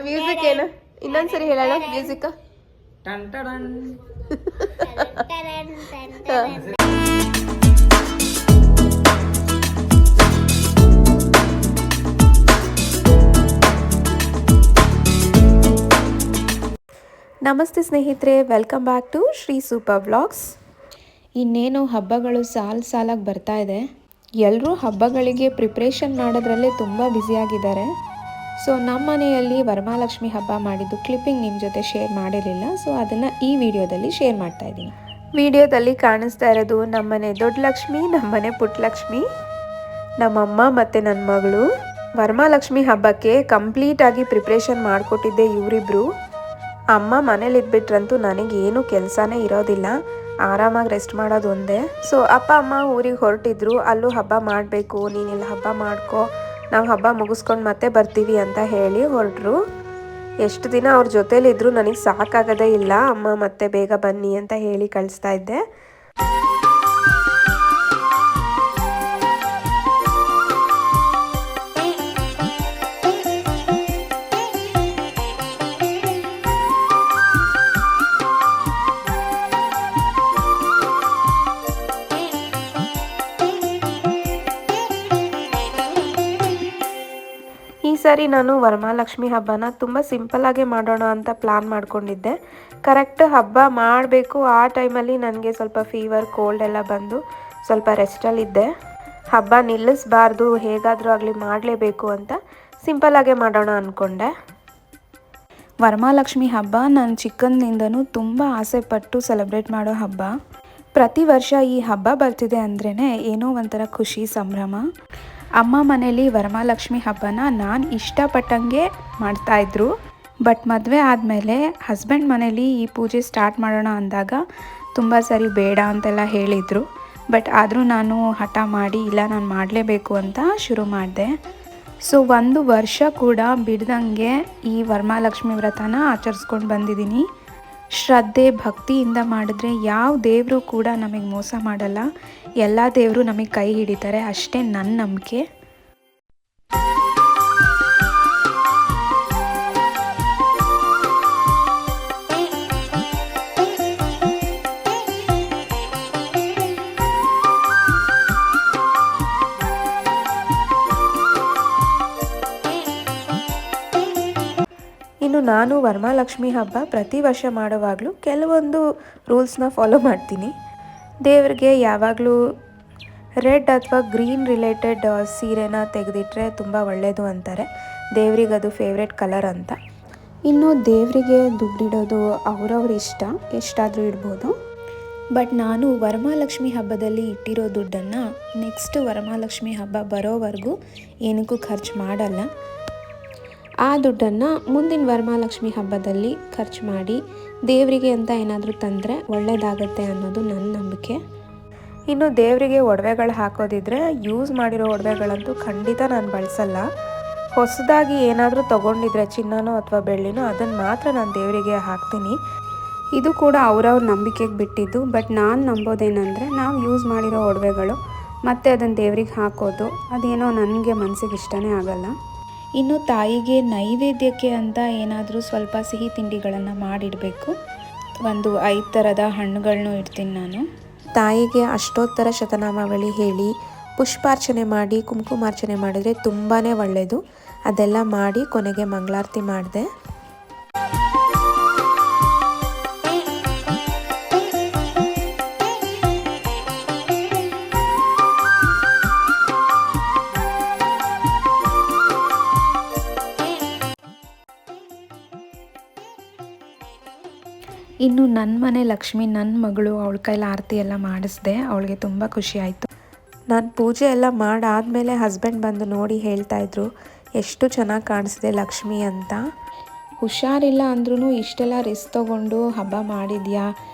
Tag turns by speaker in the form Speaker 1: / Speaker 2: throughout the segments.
Speaker 1: Music ಏನು ಇನ್ನೊಂದ್ಸರಿ ಹೇಳೋಣ ಮ್ಯೂಸಿಕ್. ನಮಸ್ತೆ ಸ್ನೇಹಿತರೆ, welcome back to Shri super vlogs. ಇನ್ನೇನು ಹಬ್ಬಗಳು ಸಾಲಾಗಿ ಬರ್ತಾ ಇದೆ. ಎಲ್ಲರೂ ಹಬ್ಬಗಳಿಗೆ ಪ್ರಿಪ್ರೇಷನ್ ಮಾಡೋದ್ರಲ್ಲೇ ತುಂಬ ಬ್ಯುಸಿಯಾಗಿದ್ದಾರೆ. ಸೊ ನಮ್ಮ ಮನೆಯಲ್ಲಿ ವರಮಹಾಲಕ್ಷ್ಮಿ ಹಬ್ಬ ಮಾಡಿದ್ದು ಕ್ಲಿಪ್ಪಿಂಗ್ ನಿಮ್ಮ ಜೊತೆ ಶೇರ್ ಮಾಡಿರಲಿಲ್ಲ. ಸೊ ಅದನ್ನು ಈ ವಿಡಿಯೋದಲ್ಲಿ ಶೇರ್ ಮಾಡ್ತಾ ಇದ್ದೀನಿ. ವಿಡಿಯೋದಲ್ಲಿ ಕಾಣಿಸ್ತಾ ಇರೋದು ನಮ್ಮನೆ ದೊಡ್ಡ ಲಕ್ಷ್ಮಿ, ನಮ್ಮನೆ ಪುಟ್ಟ ಲಕ್ಷ್ಮಿ, ನಮ್ಮಮ್ಮ ಮತ್ತು ನನ್ನ ಮಗಳು. ವರಮಹಾಲಕ್ಷ್ಮಿ ಹಬ್ಬಕ್ಕೆ ಕಂಪ್ಲೀಟಾಗಿ ಪ್ರಿಪ್ರೇಷನ್ ಮಾಡಿಕೊಟ್ಟಿದ್ದೆ ಇವರಿಬ್ಬರು. ಅಮ್ಮ ಮನೇಲಿ ಇದ್ಬಿಟ್ರಂತೂ ನನಗೇನು ಕೆಲಸನೇ ಇರೋದಿಲ್ಲ, ಆರಾಮಾಗಿ ರೆಸ್ಟ್ ಮಾಡೋದು ಒಂದೇ. ಸೊ ಅಪ್ಪ ಅಮ್ಮ ಊರಿಗೆ ಹೊರಟಿದ್ರು, ಅಲ್ಲೂ ಹಬ್ಬ ಮಾಡಬೇಕು, ನೀನಿಲ್ಲ ಹಬ್ಬ ಮಾಡ್ಕೊ, ನಾವು ಹಬ್ಬ ಮುಗಿಸ್ಕೊಂಡು ಮತ್ತೆ ಬರ್ತೀವಿ ಅಂತ ಹೇಳಿ ಹೊರಟ್ರು. ಎಷ್ಟು ದಿನ ಅವ್ರ ಜೊತೇಲಿದ್ರು ನನಗೆ ಸಾಕಾಗೋದೇ ಇಲ್ಲ. ಅಮ್ಮ ಮತ್ತೆ ಬೇಗ ಬನ್ನಿ ಅಂತ ಹೇಳಿ ಕಳಿಸ್ತಾ ಇದ್ದೆ. ಈ ಸಾರಿ ನಾನು ವರಮಹಾಲಕ್ಷ್ಮಿ ಹಬ್ಬನ ತುಂಬ ಸಿಂಪಲ್ಲಾಗೆ ಮಾಡೋಣ ಅಂತ ಪ್ಲ್ಯಾನ್ ಮಾಡ್ಕೊಂಡಿದ್ದೆ. ಕರೆಕ್ಟ್ ಹಬ್ಬ ಮಾಡಬೇಕು ಆ ಟೈಮಲ್ಲಿ ನನಗೆ ಸ್ವಲ್ಪ ಫೀವರ್, ಕೋಲ್ಡ್ ಎಲ್ಲ ಬಂದು ಸ್ವಲ್ಪ ರೆಸ್ಟಲ್ಲಿದ್ದೆ. ಹಬ್ಬ ನಿಲ್ಲಿಸಬಾರ್ದು, ಹೇಗಾದರೂ ಆಗಲಿ ಮಾಡಲೇಬೇಕು ಅಂತ ಸಿಂಪಲ್ಲಾಗೆ ಮಾಡೋಣ ಅಂದ್ಕೊಂಡೆ. ವರಮಹಾಲಕ್ಷ್ಮಿ ಹಬ್ಬ ನಾನು ಚಿಕ್ಕಂದಿನಿಂದನೂ ತುಂಬ ಆಸೆಪಟ್ಟು ಸೆಲೆಬ್ರೇಟ್ ಮಾಡೋ ಹಬ್ಬ. ಪ್ರತಿ ವರ್ಷ ಈ ಹಬ್ಬ ಬರ್ತಿದೆ ಅಂದ್ರೇ ಏನೋ ಒಂಥರ ಖುಷಿ, ಸಂಭ್ರಮ. ಅಮ್ಮ ಮನೇಲಿ ವರಮಹಾಲಕ್ಷ್ಮಿ ಹಬ್ಬನ ನಾನು ಇಷ್ಟಪಟ್ಟಂಗೆ ಮಾಡ್ತಾಯಿದ್ರು. ಬಟ್ ಮದುವೆ ಆದಮೇಲೆ ಹಸ್ಬೆಂಡ್ ಮನೇಲಿ ಈ ಪೂಜೆ ಸ್ಟಾರ್ಟ್ ಮಾಡೋಣ ಅಂದಾಗ ತುಂಬ ಸರಿ ಬೇಡ ಅಂತೆಲ್ಲ ಹೇಳಿದರು. ಬಟ್ ಆದರೂ ನಾನು ಹಠ ಮಾಡಿ ಇಲ್ಲ, ನಾನು ಮಾಡಲೇಬೇಕು ಅಂತ ಶುರು ಮಾಡಿದೆ. ಸೊ 1 ವರ್ಷ ಕೂಡ ಬಿಡ್ದಂಗೆ ಈ ವರಮಹಾಲಕ್ಷ್ಮಿ ವ್ರತನ ಆಚರಿಸ್ಕೊಂಡು ಬಂದಿದ್ದೀನಿ. ಶ್ರದ್ಧೆ ಭಕ್ತಿಯಿಂದ ಮಾಡಿದ್ರೆ ಯಾವ ದೇವರು ಕೂಡ ನಮಗೆ ಮೋಸ ಮಾಡಲ್ಲ, ಎಲ್ಲ ದೇವರು ನಮಗೆ ಕೈ ಹಿಡಿತಾರೆ, ಅಷ್ಟೇ ನನ್ನ ನಂಬಿಕೆ. ಇನ್ನು ನಾನು ವರಮಹಾಲಕ್ಷ್ಮಿ ಹಬ್ಬ ಪ್ರತಿ ವರ್ಷ ಮಾಡುವಾಗಲೂ ಕೆಲವೊಂದು ರೂಲ್ಸ್ನ ಫಾಲೋ ಮಾಡ್ತೀನಿ. ದೇವರಿಗೆ ಯಾವಾಗಲೂ ರೆಡ್ ಅಥವಾ ಗ್ರೀನ್ ರಿಲೇಟೆಡ್ ಸೀರೆನ ತೆಗೆದಿಟ್ರೆ ತುಂಬ ಒಳ್ಳೆಯದು ಅಂತಾರೆ. ದೇವ್ರಿಗೆ ಅದು ಫೇವ್ರೆಟ್ ಕಲರ್ ಅಂತ. ಇನ್ನು ದೇವರಿಗೆ ದುಡ್ಡಿಡೋದು ಅವ್ರವ್ರ ಇಷ್ಟ, ಎಷ್ಟಾದರೂ ಇಡ್ಬೋದು. ಬಟ್ ನಾನು ವರಮಹಾಲಕ್ಷ್ಮಿ ಹಬ್ಬದಲ್ಲಿ ಇಟ್ಟಿರೋ ದುಡ್ಡನ್ನು ನೆಕ್ಸ್ಟ್ ವರಮಹಾಲಕ್ಷ್ಮಿ ಹಬ್ಬ ಬರೋವರೆಗೂ ಏನಕ್ಕೂ ಖರ್ಚು ಮಾಡಲ್ಲ. ಆ ದುಡ್ಡನ್ನು ಮುಂದಿನ ವರಮಹಾಲಕ್ಷ್ಮಿ ಹಬ್ಬದಲ್ಲಿ ಖರ್ಚು ಮಾಡಿ ದೇವರಿಗೆ ಅಂತ ಏನಾದರೂ ತಂದರೆ ಒಳ್ಳೆಯದಾಗತ್ತೆ ಅನ್ನೋದು ನನ್ನ ನಂಬಿಕೆ. ಇನ್ನು ದೇವರಿಗೆ ಒಡವೆಗಳು ಹಾಕೋದಿದ್ರೆ ಯೂಸ್ ಮಾಡಿರೋ ಒಡವೆಗಳಂತೂ ಖಂಡಿತ ನಾನು ಬಳಸಲ್ಲ. ಹೊಸದಾಗಿ ಏನಾದರೂ ತೊಗೊಂಡಿದ್ರೆ ಚಿನ್ನನೋ ಅಥವಾ ಬೆಳ್ಳಿನೋ ಅದನ್ನು ಮಾತ್ರ ನಾನು ದೇವರಿಗೆ ಹಾಕ್ತೀನಿ. ಇದು ಕೂಡ ಅವ್ರವ್ರ ನಂಬಿಕೆಗೆ ಬಿಟ್ಟಿದ್ದು. ಬಟ್ ನಾನು ನಂಬೋದೇನೆಂದರೆ ನಾವು ಯೂಸ್ ಮಾಡಿರೋ ಒಡವೆಗಳು ಮತ್ತು ಅದನ್ನು ದೇವ್ರಿಗೆ ಹಾಕೋದು ಅದೇನೋ ನನಗೆ ಮನಸ್ಸಿಗೆ ಇಷ್ಟನೇ ಆಗಲ್ಲ. ಇನ್ನು ತಾಯಿಗೆ ನೈವೇದ್ಯಕ್ಕೆ ಅಂತ ಏನಾದರೂ ಸ್ವಲ್ಪ ಸಿಹಿ ತಿಂಡಿಗಳನ್ನು ಮಾಡಿಡಬೇಕು. ಒಂದು 5 ಥರದ ಹಣ್ಣುಗಳನ್ನೂ ಇಡ್ತೀನಿ ನಾನು. ತಾಯಿಗೆ ಅಷ್ಟೋತ್ತರ ಶತನಾಮಾವಳಿ ಹೇಳಿ ಪುಷ್ಪಾರ್ಚನೆ ಮಾಡಿ ಕುಂಕುಮಾರ್ಚನೆ ಮಾಡಿದರೆ ತುಂಬಾ ಒಳ್ಳೆಯದು. ಅದೆಲ್ಲ ಮಾಡಿ ಕೊನೆಗೆ ಮಂಗಳಾರತಿ ಮಾಡಿದೆ. ಇನ್ನು ನನ್ನ ಮನೆ ಲಕ್ಷ್ಮಿ, ನನ್ನ ಮಗಳು, ಅವಳ ಕೈಲಿ ಆರತಿ ಎಲ್ಲ ಮಾಡಿಸ್ದೆ. ಅವಳಿಗೆ ತುಂಬ ಖುಷಿ ಆಯಿತು. ನಾನು ಪೂಜೆ ಎಲ್ಲ ಮಾಡಾದಮೇಲೆ ಹಸ್ಬೆಂಡ್ ಬಂದು ನೋಡಿ ಹೇಳ್ತಾಯಿದ್ರು ಎಷ್ಟು ಚೆನ್ನಾಗಿ ಕಾಣಿಸಿದೆ ಲಕ್ಷ್ಮಿ ಅಂತ. ಹುಷಾರಿಲ್ಲ ಅಂದ್ರೂ ಇಷ್ಟೆಲ್ಲ ರಿಸ್ಕ್ ತೊಗೊಂಡು ಹಬ್ಬ ಮಾಡಿದ್ಯಾ,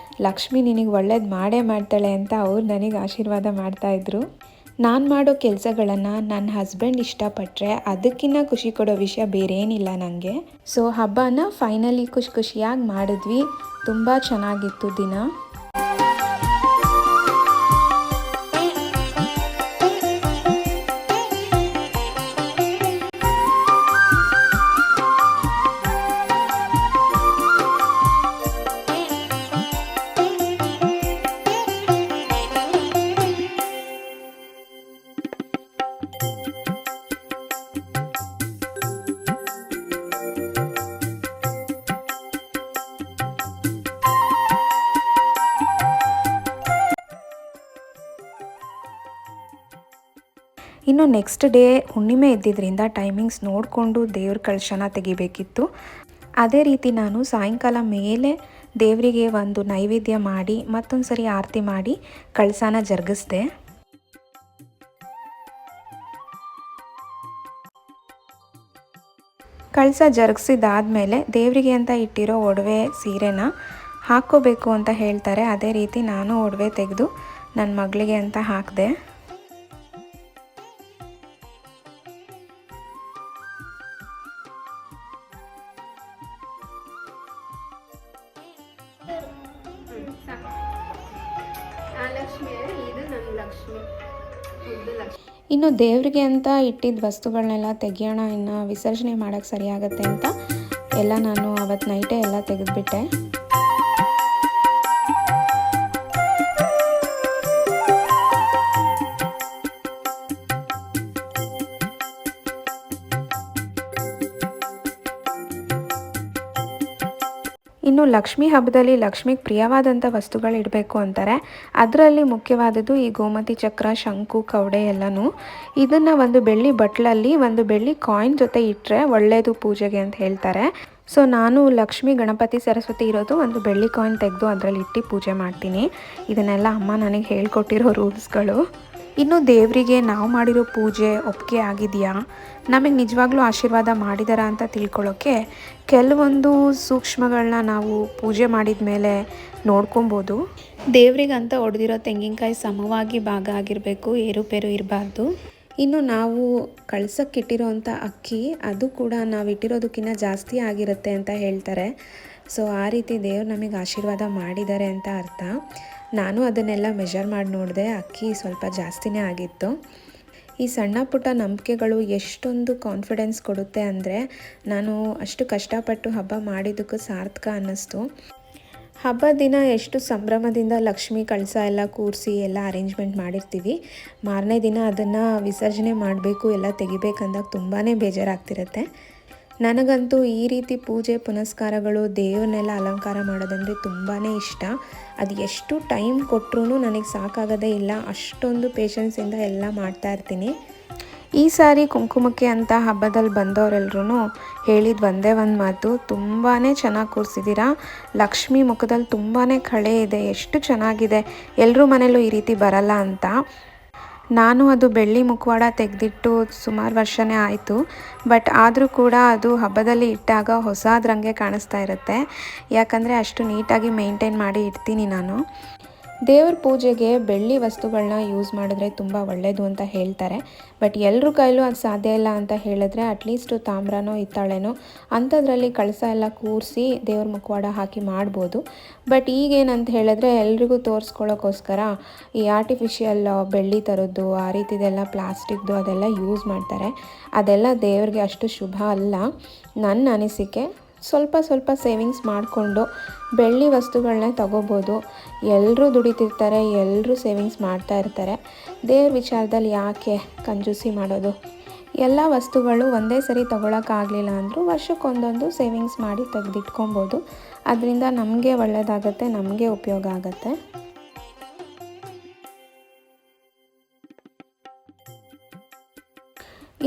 Speaker 1: ಲಕ್ಷ್ಮಿ ನಿನಗೆ ಒಳ್ಳೇದು ಮಾಡೇ ಮಾಡ್ತಾಳೆ ಅಂತ ಅವ್ರು ನನಗೆ ಆಶೀರ್ವಾದ ಮಾಡ್ತಾಯಿದ್ರು. ನಾನು ಮಾಡೋ ಕೆಲಸಗಳನ್ನು ನನ್ನ ಹಸ್ಬೆಂಡ್ ಇಷ್ಟಪಟ್ಟರೆ ಅದಕ್ಕಿಂತ ಖುಷಿ ಕೊಡೋ ವಿಷಯ ಬೇರೇನಿಲ್ಲ ನನಗೆ. ಸೊ ಹಬ್ಬನ ಫೈನಲಿ ಖುಷಿಯಾಗಿ ಮಾಡಿದ್ವಿ. ತುಂಬ ಚೆನ್ನಾಗಿತ್ತು ದಿನ. ಇನ್ನು ನೆಕ್ಸ್ಟ್ ಡೇ ಹುಣ್ಣಿಮೆ ಇದ್ದಿದ್ದರಿಂದ ಟೈಮಿಂಗ್ಸ್ ನೋಡಿಕೊಂಡು ದೇವ್ರ ಕಳಶನ ತೆಗಿಬೇಕಿತ್ತು. ಅದೇ ರೀತಿ ನಾನು ಸಾಯಂಕಾಲ ಮೇಲೆ ದೇವರಿಗೆ ಒಂದು ನೈವೇದ್ಯ ಮಾಡಿ ಮತ್ತೊಂದು ಸರಿ ಆರತಿ ಮಾಡಿ ಕಳಶನ ಜರುಗಿಸ್ದೆ. ಕಳಶ ಜರುಗಿಸಿದಾದ್ಮೇಲೆ ದೇವರಿಗೆ ಅಂತ ಇಟ್ಟಿರೋ ಒಡವೆ ಸೀರೆನ ಹಾಕ್ಕೋಬೇಕು ಅಂತ ಹೇಳ್ತಾರೆ. ಅದೇ ರೀತಿ ನಾನು ಒಡವೆ ತೆಗೆದು ನನ್ನ ಮಗಳಿಗೆ ಅಂತ ಹಾಕಿದೆ. ಇನ್ನು ದೇವರಿಗೆ ಅಂತ ಇಟ್ಟಿದ್ದ ವಸ್ತುಗಳನ್ನೆಲ್ಲ ತೆಗಿಯೋಣ, ಇನ್ನು ವಿಸರ್ಜನೆ ಮಾಡೋಕ್ಕೆ ಸರಿಯಾಗತ್ತೆ ಅಂತ ಎಲ್ಲ ನಾನು ಅವತ್ತು ನೈಟೇ ಎಲ್ಲ ತೆಗೆದುಬಿಟ್ಟೆ. ಇನ್ನು ಲಕ್ಷ್ಮೀ ಹಬ್ಬದಲ್ಲಿ ಲಕ್ಷ್ಮಿಗೆ ಪ್ರಿಯವಾದಂಥ ವಸ್ತುಗಳು ಇಡಬೇಕು ಅಂತಾರೆ. ಅದರಲ್ಲಿ ಮುಖ್ಯವಾದದ್ದು ಈ ಗೋಮತಿ ಚಕ್ರ, ಶಂಕು, ಕವಡೆ ಎಲ್ಲನೂ. ಇದನ್ನು ಒಂದು ಬೆಳ್ಳಿ ಬಟ್ಲಲ್ಲಿ ಒಂದು ಬೆಳ್ಳಿ ಕಾಯಿನ್ ಜೊತೆ ಇಟ್ಟರೆ ಒಳ್ಳೆಯದು ಪೂಜೆಗೆ ಅಂತ ಹೇಳ್ತಾರೆ. ಸೊ ನಾನು ಲಕ್ಷ್ಮಿ, ಗಣಪತಿ, ಸರಸ್ವತಿ ಇರೋದು ಒಂದು ಬೆಳ್ಳಿ ಕಾಯಿನ್ ತೆಗೆದು ಅದರಲ್ಲಿ ಇಟ್ಟು ಪೂಜೆ ಮಾಡ್ತೀನಿ. ಇದನ್ನೆಲ್ಲ ಅಮ್ಮ ನನಗೆ ಹೇಳ್ಕೊಟ್ಟಿರೋ ರೂಲ್ಸ್ಗಳು. ಇನ್ನು ದೇವರಿಗೆ ನಾವು ಮಾಡಿರೋ ಪೂಜೆ ಒಪ್ಪಿಗೆ ಆಗಿದೆಯಾ, ನಮಗೆ ನಿಜವಾಗ್ಲೂ ಆಶೀರ್ವಾದ ಮಾಡಿದಾರ ಅಂತ ತಿಳ್ಕೊಳ್ಳೋಕ್ಕೆ ಕೆಲವೊಂದು ಸೂಕ್ಷ್ಮಗಳನ್ನ ನಾವು ಪೂಜೆ ಮಾಡಿದ ಮೇಲೆ ನೋಡ್ಕೊಬೋದು. ದೇವರಿಗಂತ ಹೊಡೆದಿರೋ ತೆಂಗಿನಕಾಯಿ ಸಮವಾಗಿ ಭಾಗ ಆಗಿರಬೇಕು, ಏರುಪೇರು ಇರಬಾರ್ದು. ಇನ್ನು ನಾವು ಕಳ್ಸಕ್ಕಿಟ್ಟಿರೋಂಥ ಅಕ್ಕಿ ಅದು ಕೂಡ ನಾವು ಇಟ್ಟಿರೋದಕ್ಕಿಂತ ಜಾಸ್ತಿ ಆಗಿರುತ್ತೆ ಅಂತ ಹೇಳ್ತಾರೆ. ಸೊ ಆ ರೀತಿ ದೇವ್ರು ನಮಗೆ ಆಶೀರ್ವಾದ ಮಾಡಿದ್ದಾರೆ ಅಂತ ಅರ್ಥ. ನಾನು ಅದನ್ನೆಲ್ಲ ಮೆಷರ್ ಮಾಡಿ ನೋಡಿದೆ, ಅಕ್ಕಿ ಸ್ವಲ್ಪ ಜಾಸ್ತಿನೇ ಆಗಿತ್ತು. ಈ ಸಣ್ಣ ಪುಟ್ಟ ನಂಬಿಕೆಗಳು ಎಷ್ಟೊಂದು ಕಾನ್ಫಿಡೆನ್ಸ್ ಕೊಡುತ್ತೆ ಅಂದರೆ ನಾನು ಅಷ್ಟು ಕಷ್ಟಪಟ್ಟು ಹಬ್ಬ ಮಾಡಿದ್ದಕ್ಕೂ ಸಾರ್ಥಕ ಅನ್ನಿಸ್ತು. ಹಬ್ಬದ ದಿನ ಎಷ್ಟು ಸಂಭ್ರಮದಿಂದ ಲಕ್ಷ್ಮಿ ಕಳಸ ಎಲ್ಲ ಕೂರಿಸಿ ಎಲ್ಲ ಅರೇಂಜ್ಮೆಂಟ್ ಮಾಡಿರ್ತೀವಿ, ಮಾರನೇ ದಿನ ಅದನ್ನು ವಿಸರ್ಜನೆ ಮಾಡಬೇಕು, ಎಲ್ಲ ತೆಗಿಬೇಕಂದಾಗ ತುಂಬಾ ಬೇಜಾರಾಗ್ತಿರುತ್ತೆ. ನನಗಂತೂ ಈ ರೀತಿ ಪೂಜೆ ಪುನಸ್ಕಾರಗಳು, ದೇವ್ರನ್ನೆಲ್ಲ ಅಲಂಕಾರ ಮಾಡೋದಂದರೆ ತುಂಬಾ ಇಷ್ಟ. ಅದು ಎಷ್ಟು ಟೈಮ್ ಕೊಟ್ಟರೂ ನನಗೆ ಸಾಕಾಗೋದೇ ಇಲ್ಲ, ಅಷ್ಟೊಂದು ಪೇಷನ್ಸಿಂದ ಎಲ್ಲ ಮಾಡ್ತಾಯಿರ್ತೀನಿ. ಈ ಸಾರಿ ಕುಂಕುಮಕ್ಕೆ ಅಂತ ಹಬ್ಬದಲ್ಲಿ ಬಂದವರೆಲ್ಲರೂ ಹೇಳಿದ ಒಂದೇ ಒಂದು ಮಾತು, ತುಂಬಾ ಚೆನ್ನಾಗಿ ಕೂರಿಸಿದ್ದೀರಾ, ಲಕ್ಷ್ಮಿ ಮುಖದಲ್ಲಿ ತುಂಬಾ ಕಳೆ ಇದೆ, ಎಷ್ಟು ಚೆನ್ನಾಗಿದೆ, ಎಲ್ಲರೂ ಮನೇಲೂ ಈ ರೀತಿ ಬರಲ್ಲ ಅಂತ. ನಾನು ಅದು ಬೆಳ್ಳಿ ಮುಖವಾಡ ತೆಗೆದಿಟ್ಟು ಸುಮಾರು ವರ್ಷನೇ ಆಯಿತು, ಬಟ್ ಆದರೂ ಕೂಡ ಅದು ಹಬ್ಬದಲ್ಲಿ ಇಟ್ಟಾಗ ಹೊಸದ್ರಂಗೆ ಕಾಣಿಸ್ತಾ ಇರುತ್ತೆ. ಯಾಕಂದರೆ ಅಷ್ಟು ನೀಟಾಗಿ ಮೇಂಟೈನ್ ಮಾಡಿ ಇಡ್ತೀನಿ ನಾನು. ದೇವ್ರ ಪೂಜೆಗೆ ಬೆಳ್ಳಿ ವಸ್ತುಗಳನ್ನ ಯೂಸ್ ಮಾಡಿದ್ರೆ ತುಂಬ ಒಳ್ಳೆಯದು ಅಂತ ಹೇಳ್ತಾರೆ. ಬಟ್ ಎಲ್ಲರ ಕೈಲೂ ಅದು ಸಾಧ್ಯ ಇಲ್ಲ ಅಂತ ಹೇಳಿದ್ರೆ ಅಟ್ಲೀಸ್ಟು ತಾಮ್ರನೋ ಹಿತ್ತಾಳೆನೋ ಅಂಥದ್ರಲ್ಲಿ ಕಳಸ ಎಲ್ಲ ಕೂರಿಸಿ ದೇವ್ರ ಮುಖವಾಡ ಹಾಕಿ ಮಾಡ್ಬೋದು. ಬಟ್ ಈಗೇನಂತ ಹೇಳಿದ್ರೆ ಎಲ್ರಿಗೂ ತೋರಿಸ್ಕೊಳ್ಳೋಕ್ಕೋಸ್ಕರ ಈ ಆರ್ಟಿಫಿಷಿಯಲ್ ಬೆಳ್ಳಿ ಥರದ್ದು ಆ ರೀತಿದೆಲ್ಲ ಪ್ಲಾಸ್ಟಿಕ್ದು ಅದೆಲ್ಲ ಯೂಸ್ ಮಾಡ್ತಾರೆ. ಅದೆಲ್ಲ ದೇವ್ರಿಗೆ ಅಷ್ಟು ಶುಭ ಅಲ್ಲ ನನ್ನ ಅನಿಸಿಕೆ. ಸ್ವಲ್ಪ ಸ್ವಲ್ಪ ಸೇವಿಂಗ್ಸ್ ಮಾಡಿಕೊಂಡು ಬೆಳ್ಳಿ ವಸ್ತುಗಳನ್ನೇ ತಗೋಬೋದು. ಎಲ್ಲರೂ ದುಡಿತಿರ್ತಾರೆ, ಎಲ್ಲರೂ ಸೇವಿಂಗ್ಸ್ ಮಾಡ್ತಾ ಇರ್ತಾರೆ. ದೇವ್ರ ವಿಚಾರದಲ್ಲಿ ಯಾಕೆ ಕಂಜೂಸಿ ಮಾಡೋದು? ಎಲ್ಲ ವಸ್ತುಗಳು ಒಂದೇ ಸರಿ ತೊಗೊಳಕ್ಕಾಗಲಿಲ್ಲ ಅಂದರೂ ವರ್ಷಕ್ಕೊಂದೊಂದು ಸೇವಿಂಗ್ಸ್ ಮಾಡಿ ತೆಗೆದಿಟ್ಕೊಬೋದು. ಅದರಿಂದ ನಮಗೆ ಒಳ್ಳೆಯದಾಗತ್ತೆ, ನಮಗೆ ಉಪಯೋಗ ಆಗುತ್ತೆ.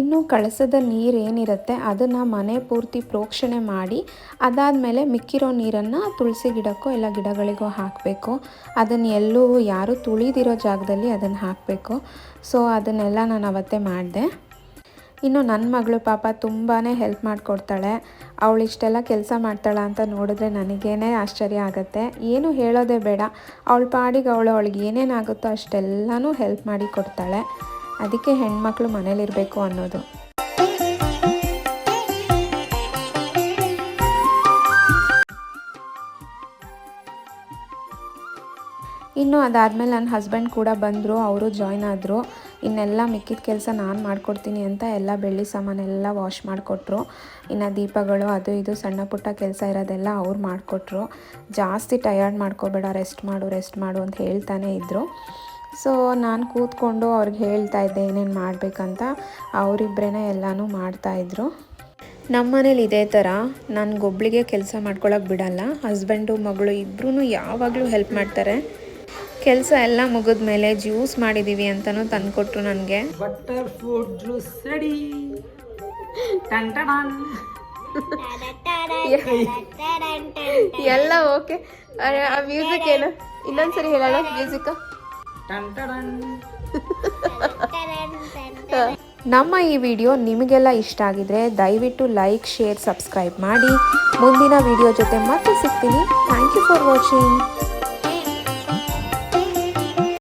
Speaker 1: ಇನ್ನು ಕಳಸದ ನೀರು ಏನಿರುತ್ತೆ ಅದನ್ನು ಮನೆ ಪೂರ್ತಿ ಪ್ರೋಕ್ಷಣೆ ಮಾಡಿ ಅದಾದಮೇಲೆ ಮಿಕ್ಕಿರೋ ನೀರನ್ನು ತುಳಸಿ ಗಿಡಕ್ಕೋ ಇಲ್ಲ ಗಿಡಗಳಿಗೋ ಹಾಕಬೇಕು. ಅದನ್ನು ಎಲ್ಲೂ ಯಾರೂ ತುಳಿದಿರೋ ಜಾಗದಲ್ಲಿ ಅದನ್ನು ಹಾಕಬೇಕು. ಸೊ ಅದನ್ನೆಲ್ಲ ನಾನು ಅವತ್ತೇ ಮಾಡಿದೆ. ಇನ್ನು ನನ್ನ ಮಗಳು ಪಾಪ ತುಂಬಾ ಹೆಲ್ಪ್ ಮಾಡಿಕೊಡ್ತಾಳೆ. ಅವಳು ಇಷ್ಟೆಲ್ಲ ಕೆಲಸ ಮಾಡ್ತಾಳೆ ಅಂತ ನೋಡಿದ್ರೆ ನನಗೇನೆ ಆಶ್ಚರ್ಯ ಆಗುತ್ತೆ. ಏನು ಹೇಳೋದೇ ಬೇಡ, ಅವಳ ಪಾಡಿಗೆ ಅವಳಿಗೆ ಏನೇನಾಗುತ್ತೋ ಅಷ್ಟೆಲ್ಲನೂ ಹೆಲ್ಪ್ ಮಾಡಿ ಕೊಡ್ತಾಳೆ. ಅದಕ್ಕೆ ಹೆಣ್ಮಕ್ಳು ಮನೇಲಿರಬೇಕು ಅನ್ನೋದು. ಇನ್ನು ಅದಾದಮೇಲೆ ನನ್ನ ಹಸ್ಬೆಂಡ್ ಕೂಡ ಬಂದರು, ಅವರು ಜಾಯ್ನ್ ಆದರು. ಇನ್ನೆಲ್ಲ ಮಿಕ್ಕಿದ ಕೆಲಸ ನಾನು ಮಾಡಿಕೊಡ್ತೀನಿ ಅಂತ ಎಲ್ಲ ಬೆಳ್ಳಿ ಸಾಮಾನೆಲ್ಲ ವಾಶ್ ಮಾಡಿಕೊಟ್ರು. ಇನ್ನು ದೀಪಗಳು ಅದು ಇದು ಸಣ್ಣ ಪುಟ್ಟ ಕೆಲಸ ಇರೋದೆಲ್ಲ ಅವ್ರು ಮಾಡಿಕೊಟ್ರು. ಜಾಸ್ತಿ ಟಯರ್ಡ್ ಮಾಡ್ಕೋಬೇಡ, ರೆಸ್ಟ್ ಮಾಡು ಅಂತ ಹೇಳ್ತಾನೆ ಇದ್ದರು. ಸೊ ನಾನು ಕೂತ್ಕೊಂಡು ಅವ್ರಿಗೆ ಹೇಳ್ತಾ ಇದ್ದೆ ಏನೇನು ಮಾಡಬೇಕಂತ. ಅವರಿಬ್ಬರೇ ಎಲ್ಲನೂ ಮಾಡ್ತಾಯಿದ್ರು. ನಮ್ಮ ಮನೇಲಿ ಇದೇ ಥರ ನನಗೊಬ್ಳಿಗೆ ಕೆಲಸ ಮಾಡ್ಕೊಳಕ್ಕೆ ಬಿಡಲ್ಲ. ಹಸ್ಬೆಂಡು ಮಗಳು ಇಬ್ಬರೂ ಯಾವಾಗಲೂ ಹೆಲ್ಪ್ ಮಾಡ್ತಾರೆ. ಕೆಲಸ ಎಲ್ಲ ಮುಗಿದ ಮೇಲೆ ಜ್ಯೂಸ್ ಮಾಡಿದ್ದೀವಿ ಅಂತಲೂ ತಂದುಕೊಟ್ರು ನನಗೆ.
Speaker 2: Butter fruit juice ready.
Speaker 1: ಎಲ್ಲ ಓಕೆ. ಆ ಮ್ಯೂಸಿಕ್ ಏನು ಇನ್ನೊಂದ್ಸರಿ ಹೇಳೋಣ ಮ್ಯೂಸಿಕ್. ನಮ್ಮ ಈ ವಿಡಿಯೋ ನಿಮಗೆಲ್ಲ ಇಷ್ಟ ಆಗಿದ್ರೆ ದಯವಿಟ್ಟು ಲೈಕ್, ಶೇರ್, ಸಬ್ಸ್ಕ್ರೈಬ್ ಮಾಡಿ. ಮುಂದಿನ ವಿಡಿಯೋ ಜೊತೆ ಮತ್ತೆ ಸಿಗ್ತೀನಿ. Thank you for watching.